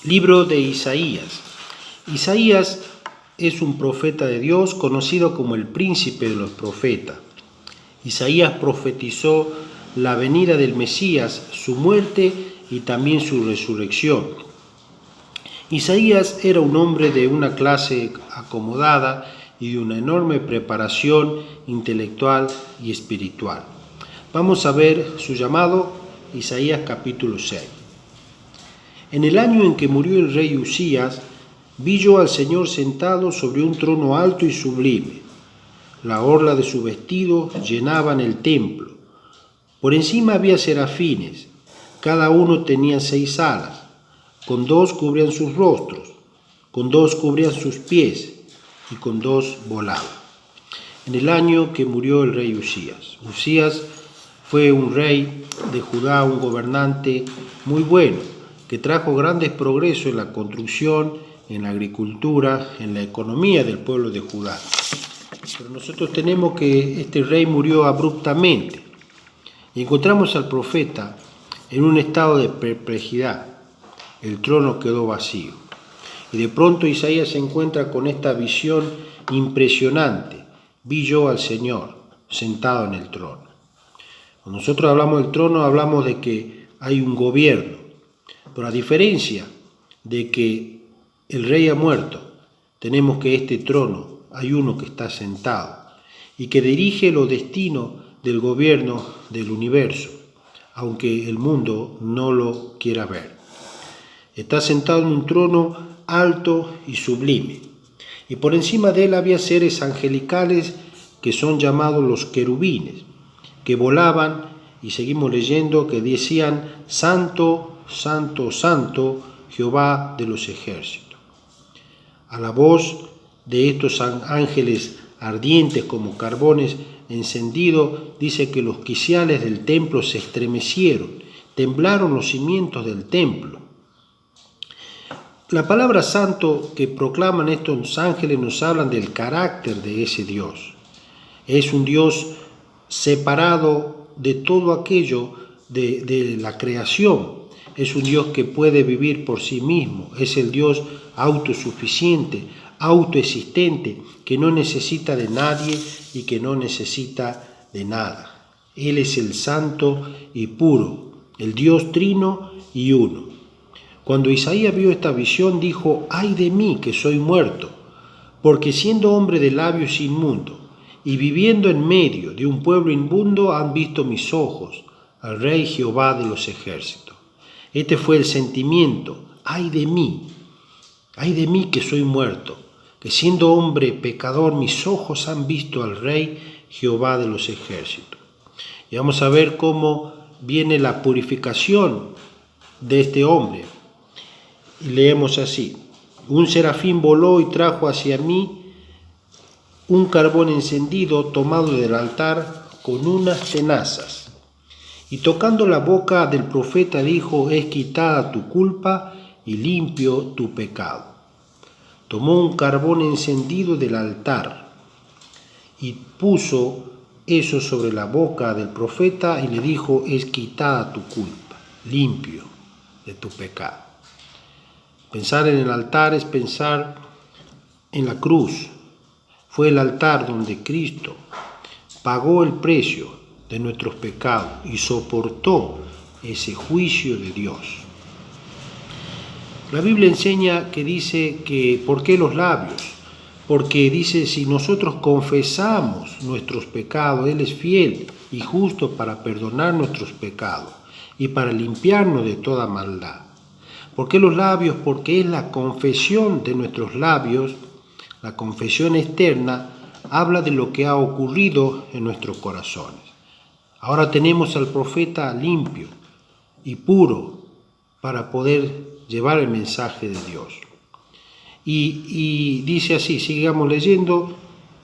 Libro de Isaías. Isaías es un profeta de Dios conocido como el príncipe de los profetas. Isaías profetizó la venida del Mesías, su muerte y también su resurrección. Isaías era un hombre de una clase acomodada y de una enorme preparación intelectual y espiritual. Vamos a ver su llamado, Isaías capítulo 6. En el año en que murió el rey Usías, vi yo al Señor sentado sobre un trono alto y sublime. La orla de su vestido llenaban el templo. Por encima había serafines, cada uno tenía 6 alas, con 2 cubrían sus rostros, con 2 cubrían sus pies y con 2 volaban. En el año que murió el rey Usías. Usías fue un rey de Judá, un gobernante muy bueno, que trajo grandes progresos en la construcción, en la agricultura, en la economía del pueblo de Judá. Pero nosotros tenemos que este rey murió abruptamente y encontramos al profeta en un estado de perplejidad. El trono quedó vacío. Y de pronto Isaías se encuentra con esta visión impresionante. Vi yo al Señor sentado en el trono. Cuando nosotros hablamos del trono, hablamos de que hay un gobierno. Pero a diferencia de que el rey ha muerto, tenemos que este trono hay uno que está sentado y que dirige los destinos del gobierno del universo, aunque el mundo no lo quiera ver. Está sentado en un trono alto y sublime, y por encima de él había seres angelicales que son llamados los querubines, que volaban, y seguimos leyendo, que decían: Santo, Santo, Santo, Jehová de los ejércitos. A la voz de estos ángeles ardientes como carbones encendidos, dice que los quiciales del templo se estremecieron, temblaron los cimientos del templo. La palabra santo que proclaman estos ángeles nos hablan del carácter de ese Dios. Es un Dios separado de todo aquello de la creación. Es un Dios que puede vivir por sí mismo. Es el Dios autosuficiente, autoexistente, que no necesita de nadie y que no necesita de nada. Él es el santo y puro, el Dios trino y uno. Cuando Isaías vio esta visión, dijo: «Ay de mí, que soy muerto, porque siendo hombre de labios inmundos y viviendo en medio de un pueblo inmundo, han visto mis ojos al Rey Jehová de los ejércitos». Este fue el sentimiento: ay de mí que soy muerto, que siendo hombre pecador mis ojos han visto al Rey Jehová de los ejércitos. Y vamos a ver cómo viene la purificación de este hombre. Y leemos así: un serafín voló y trajo hacia mí un carbón encendido tomado del altar con unas tenazas. Y tocando la boca del profeta dijo: es quitada tu culpa y limpio tu pecado. Tomó un carbón encendido del altar y puso eso sobre la boca del profeta y le dijo: es quitada tu culpa, limpio de tu pecado. Pensar en el altar es pensar en la cruz. Fue el altar donde Cristo pagó el precio de nuestros pecados y soportó ese juicio de Dios. La Biblia enseña que dice que ¿por qué los labios? Porque dice: si nosotros confesamos nuestros pecados, Él es fiel y justo para perdonar nuestros pecados y para limpiarnos de toda maldad. ¿Por qué los labios? Porque es la confesión de nuestros labios, la confesión externa, habla de lo que ha ocurrido en nuestros corazones. Ahora tenemos al profeta limpio y puro para poder llevar el mensaje de Dios. Y dice así, sigamos leyendo: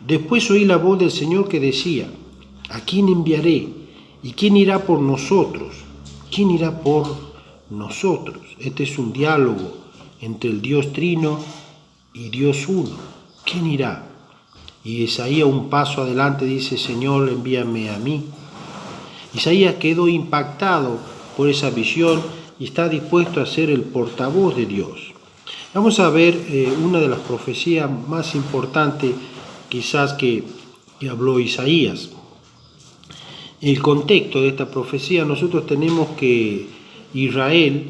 después oí la voz del Señor que decía: ¿a quién enviaré? ¿Y quién irá por nosotros? ¿Quién irá por nosotros? Este es un diálogo entre el Dios trino y Dios uno. ¿Quién irá? Y Isaías, un paso adelante, dice: Señor, envíame a mí. Isaías quedó impactado por esa visión y está dispuesto a ser el portavoz de Dios. Vamos a ver una de las profecías más importantes quizás que habló Isaías. El contexto de esta profecía, nosotros tenemos que Israel,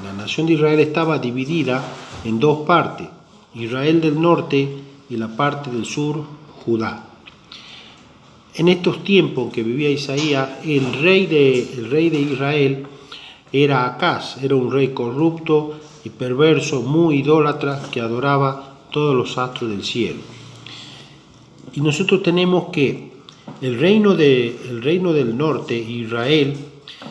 la nación de Israel estaba dividida en dos partes, Israel del norte y la parte del sur, Judá. En estos tiempos que vivía Isaías, el rey de Israel era Acaz, era un rey corrupto y perverso, muy idólatra, que adoraba todos los astros del cielo. Y nosotros tenemos que el reino del norte, Israel,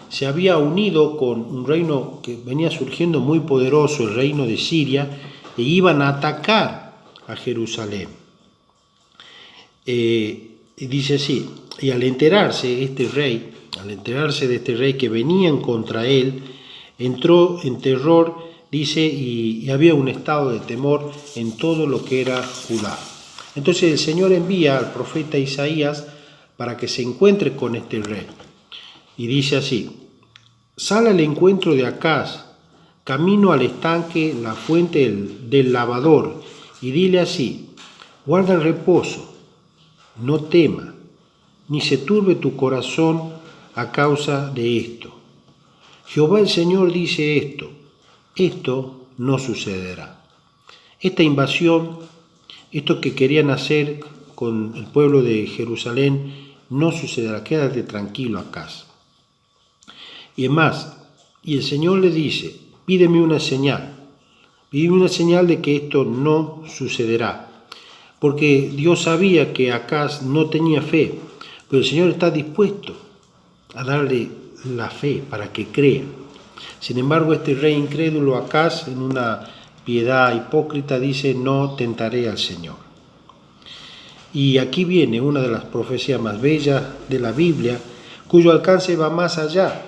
se había unido con un reino que venía surgiendo muy poderoso, el reino de Siria, e iban a atacar a Jerusalén. Y dice así, y al enterarse de este rey que venían contra él, entró en terror, dice, y había un estado de temor en todo lo que era Judá. Entonces el Señor envía al profeta Isaías para que se encuentre con este rey. Y dice así, sale al encuentro de Acaz, camino al estanque, la fuente del lavador, y dile así, guarda el reposo, no tema, ni se turbe tu corazón a causa de esto. Jehová el Señor dice esto no sucederá. Esta invasión, esto que querían hacer con el pueblo de Jerusalén, no sucederá, quédate tranquilo acá. Y es más, y el Señor le dice, pídeme una señal de que esto no sucederá. Porque Dios sabía que Acaz no tenía fe, pero el Señor está dispuesto a darle la fe para que crea. Sin embargo, este rey incrédulo, Acaz, en una piedad hipócrita, dice, no tentaré al Señor. Y aquí viene una de las profecías más bellas de la Biblia, cuyo alcance va más allá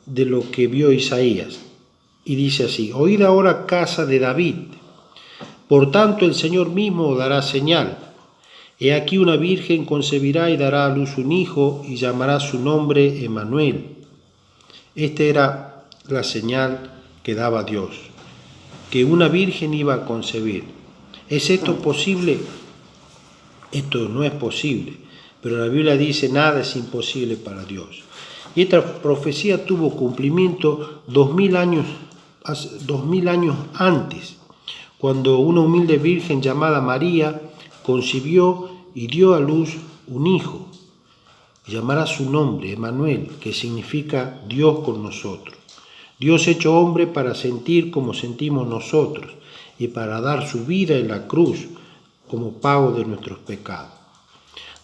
de lo que vio Isaías. Y dice así, oíd ahora, casa de David, por tanto el Señor mismo dará señal. He aquí una virgen concebirá y dará a luz un hijo y llamará su nombre Emmanuel. Esta era la señal que daba Dios, que una virgen iba a concebir. ¿Es esto posible? Esto no es posible, pero la Biblia dice nada es imposible para Dios. Y esta profecía tuvo cumplimiento 2000 años antes, cuando una humilde virgen llamada María concibió y dio a luz un hijo. Y llamará su nombre Emmanuel, que significa Dios con nosotros. Dios hecho hombre para sentir como sentimos nosotros y para dar su vida en la cruz como pago de nuestros pecados.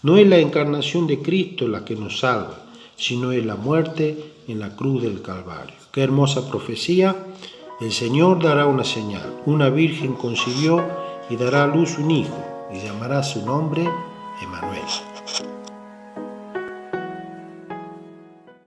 No es la encarnación de Cristo la que nos salva, sino es la muerte en la cruz del Calvario. Qué hermosa profecía. El Señor dará una señal. Una virgen concibió y dará a luz un hijo, y llamará su nombre Emmanuel.